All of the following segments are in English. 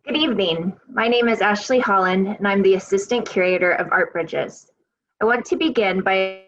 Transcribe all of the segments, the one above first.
Good evening. My name is Ashley Holland, and I'm the Assistant Curator of Art Bridges. I want to begin by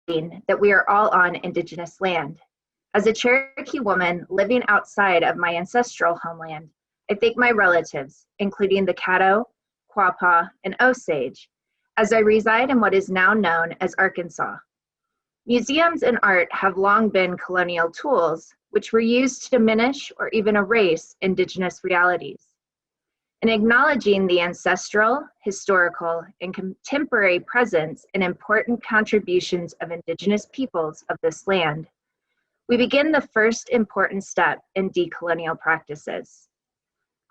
saying that we are all on Indigenous land. As a Cherokee woman living outside of my ancestral homeland, I thank my relatives, including the Caddo, Quapaw, and Osage, as I reside in what is now known as Arkansas. Museums and art have long been colonial tools which were used to diminish or even erase Indigenous realities. In acknowledging the ancestral, historical, and contemporary presence and important contributions of Indigenous peoples of this land, we begin the first important step in decolonial practices.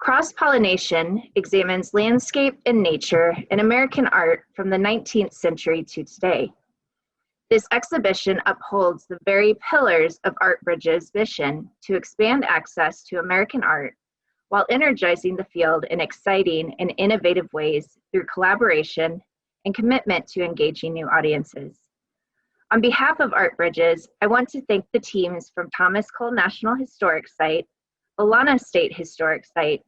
Cross Pollination examines landscape and nature in American art from the 19th century to today. This exhibition upholds the very pillars of Art Bridges' mission to expand access to American art while energizing the field in exciting and innovative ways through collaboration and commitment to engaging new audiences. On behalf of Art Bridges, I want to thank the teams from Thomas Cole National Historic Site, Olana State Historic Site,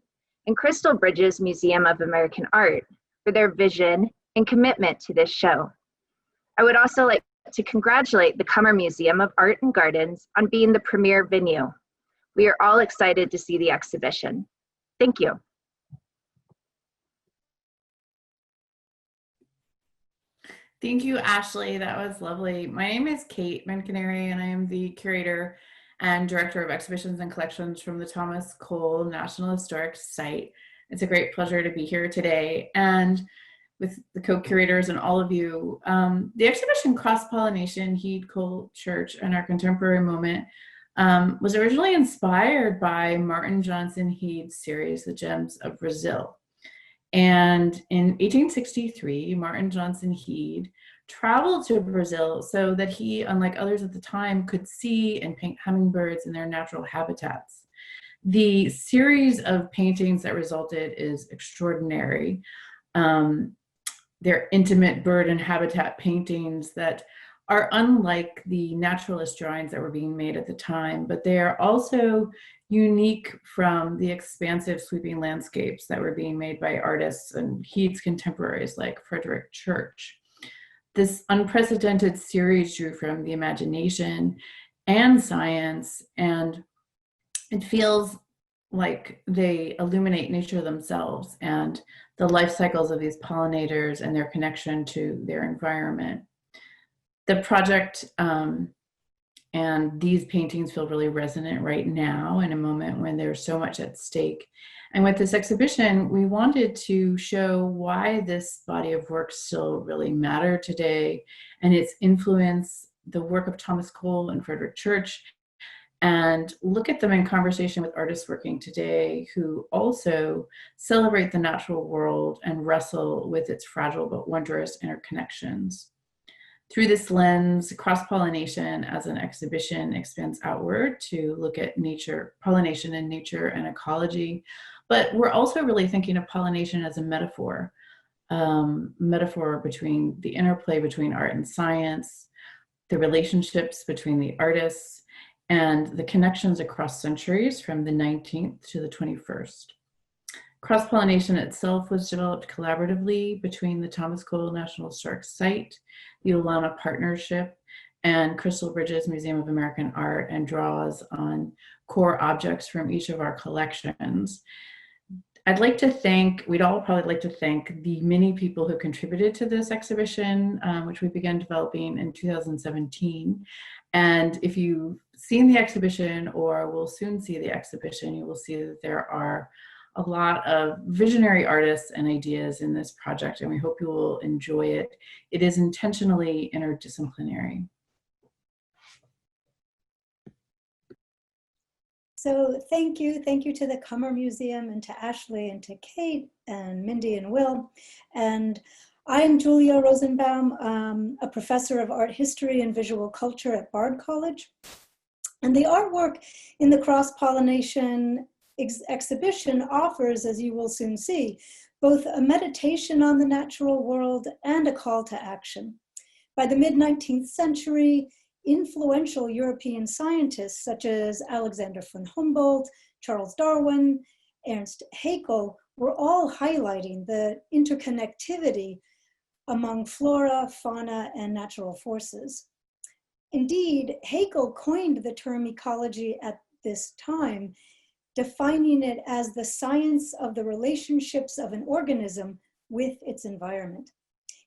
and Crystal Bridges Museum of American Art for their vision and commitment to this show. I would also like to congratulate the Kummer Museum of Art and Gardens on being the premier venue. We are all excited to see the exhibition. Thank you. Thank you, Ashley. That was lovely. My name is Kate Menconeri, and I am the curator and director of exhibitions and collections from the Thomas Cole National Historic Site. It's a great pleasure to be here today and with the co-curators and all of you. The exhibition Cross Pollination, Heade, Cole Church, and Our Contemporary Moment was originally inspired by Martin Johnson Heade's series, The Gems of Brazil. And in 1863, Martin Johnson Heade traveled to Brazil so that he, unlike others at the time, could see and paint hummingbirds in their natural habitats. The series of paintings that resulted is extraordinary. They're intimate bird and habitat paintings that are unlike the naturalist drawings that were being made at the time, but they are also unique from the expansive sweeping landscapes that were being made by artists and Heade's contemporaries like Frederick Church. This unprecedented series drew from the imagination and science, and it feels like they illuminate nature themselves and the life cycles of these pollinators and their connection to their environment. The project and these paintings feel really resonant right now in a moment when there's so much at stake. And with this exhibition, we wanted to show why this body of work still really matter today and its influence, the work of Thomas Cole and Frederick Church, and look at them in conversation with artists working today who also celebrate the natural world and wrestle with its fragile but wondrous interconnections. Through this lens, cross-pollination as an exhibition expands outward to look at nature, pollination in nature and ecology, but we're also really thinking of pollination as a metaphor between the interplay between art and science, the relationships between the artists, and the connections across centuries from the 19th to the 21st. Cross-pollination itself was developed collaboratively between the Thomas Cole National Historic Site, the Olana Partnership, and Crystal Bridges Museum of American Art, and draws on core objects from each of our collections. We'd all probably like to thank the many people who contributed to this exhibition, which we began developing in 2017. And if you've seen the exhibition or will soon see the exhibition, you will see that there are a lot of visionary artists and ideas in this project, and we hope you will enjoy it. It is intentionally interdisciplinary. So thank you to the Kummer Museum and to Ashley and to Kate and Mindy and Will. And I'm Julia Rosenbaum, a professor of art history and visual culture at Bard College. And the artwork in the cross-pollination exhibition offers, as you will soon see, both a meditation on the natural world and a call to action. By the mid-19th century, influential European scientists such as Alexander von Humboldt, Charles Darwin, Ernst Haeckel were all highlighting the interconnectivity among flora, fauna, and natural forces. Indeed, Haeckel coined the term ecology at this time, defining it as the science of the relationships of an organism with its environment.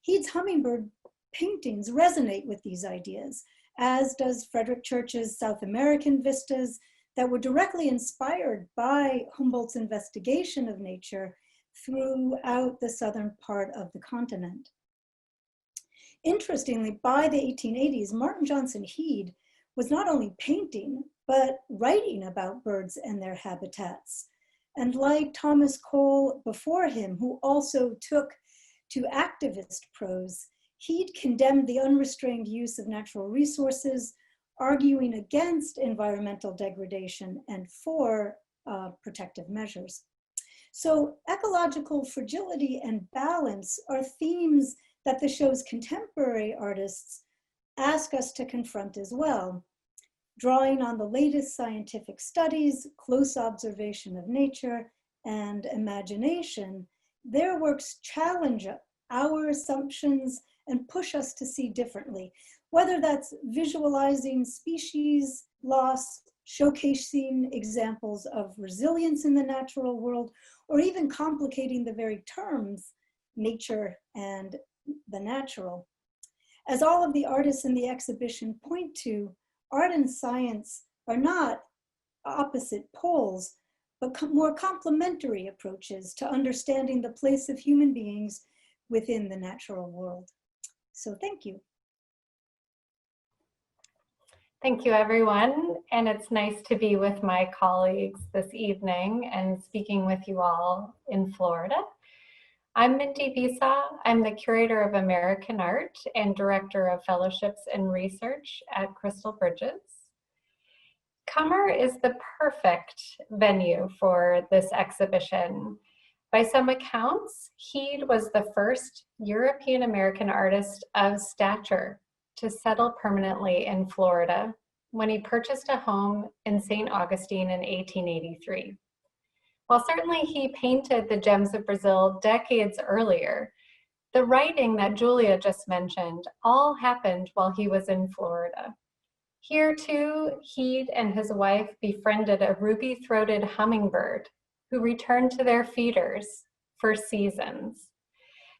Heade's hummingbird paintings resonate with these ideas, as does Frederick Church's South American vistas that were directly inspired by Humboldt's investigation of nature throughout the southern part of the continent. Interestingly, by the 1880s, Martin Johnson Heade was not only painting, but writing about birds and their habitats. And like Thomas Cole before him, who also took to activist prose, Heade condemned the unrestrained use of natural resources, arguing against environmental degradation and for protective measures. So ecological fragility and balance are themes that the show's contemporary artists ask us to confront as well. Drawing on the latest scientific studies, close observation of nature, and imagination, their works challenge our assumptions and push us to see differently, whether that's visualizing species loss, showcasing examples of resilience in the natural world, or even complicating the very terms, nature and the natural. As all of the artists in the exhibition point to, art and science are not opposite poles, but more complementary approaches to understanding the place of human beings within the natural world. So thank you. Thank you, everyone. And it's nice to be with my colleagues this evening and speaking with you all in Florida. I'm Mindy Besaw. I'm the Curator of American Art and Director of Fellowships and Research at Crystal Bridges. Cummer is the perfect venue for this exhibition. By some accounts, Heade was the first European American artist of stature to settle permanently in Florida when he purchased a home in St. Augustine in 1883. While certainly he painted the gems of Brazil decades earlier, the writing that Julia just mentioned all happened while he was in Florida. Here too, Heade and his wife befriended a ruby-throated hummingbird who returned to their feeders for seasons.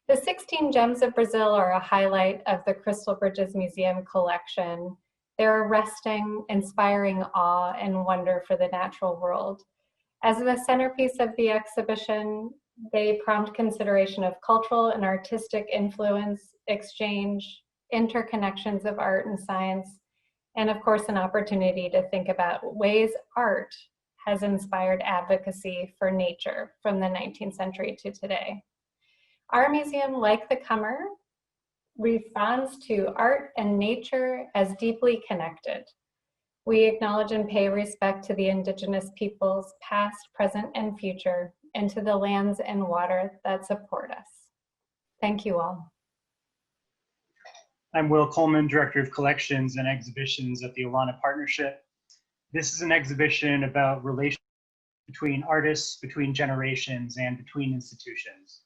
The 16 gems of Brazil are a highlight of the Crystal Bridges Museum collection. They're arresting, inspiring awe and wonder for the natural world. As the centerpiece of the exhibition, they prompt consideration of cultural and artistic influence, exchange, interconnections of art and science, and of course, an opportunity to think about ways art has inspired advocacy for nature from the 19th century to today. Our museum, like the Cummer, responds to art and nature as deeply connected. We acknowledge and pay respect to the indigenous peoples, past, present, and future, and to the lands and water that support us. Thank you all. I'm Will Coleman, Director of Collections and Exhibitions at the Olana Partnership. This is an exhibition about relations between artists, between generations, and between institutions.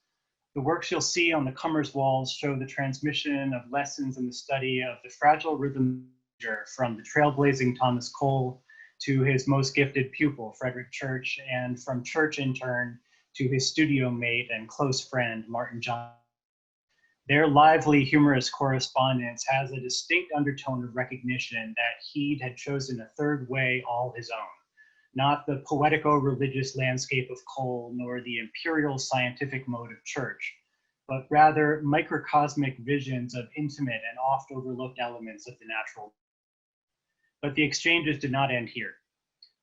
The works you'll see on the Cummer's walls show the transmission of lessons in the study of the fragile rhythm from the trailblazing Thomas Cole to his most gifted pupil, Frederick Church, and from Church in turn to his studio mate and close friend, Martin Johnson. Their lively, humorous correspondence has a distinct undertone of recognition that Heade had chosen a third way all his own, not the poetico-religious landscape of Cole, nor the imperial scientific mode of Church, but rather microcosmic visions of intimate and oft overlooked elements of the natural. But the exchanges did not end here.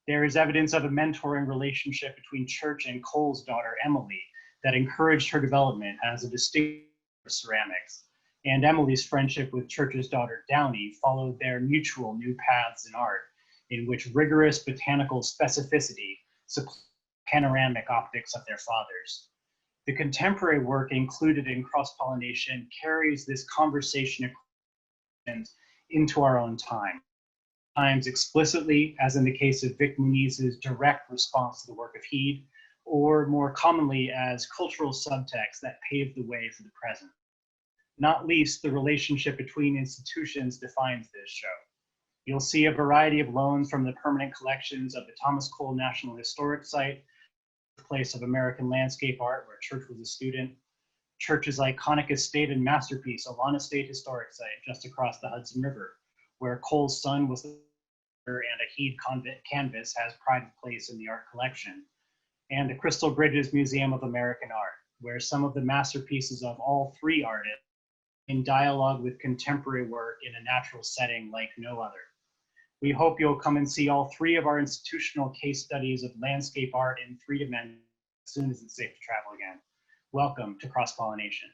There is evidence of a mentoring relationship between Church and Cole's daughter, Emily, that encouraged her development as a distinct ceramics. And Emily's friendship with Church's daughter, Downey, followed their mutual new paths in art, in which rigorous botanical specificity supported panoramic optics of their fathers. The contemporary work included in Cross Pollination carries this conversation into our own time. Times explicitly, as in the case of Vic Muniz's direct response to the work of Heade, or more commonly as cultural subtext that paved the way for the present. Not least, the relationship between institutions defines this show. You'll see a variety of loans from the permanent collections of the Thomas Cole National Historic Site, the place of American landscape art where Church was a student, Church's iconic estate and masterpiece, Alana State Historic Site, just across the Hudson River, where Cole's son was the and a Heade canvas has pride of place in the art collection, and the Crystal Bridges Museum of American Art, where some of the masterpieces of all three artists in dialogue with contemporary work in a natural setting like no other. We hope you'll come and see all three of our institutional case studies of landscape art in 3 dimensions as soon as it's safe to travel again. Welcome to Cross Pollination.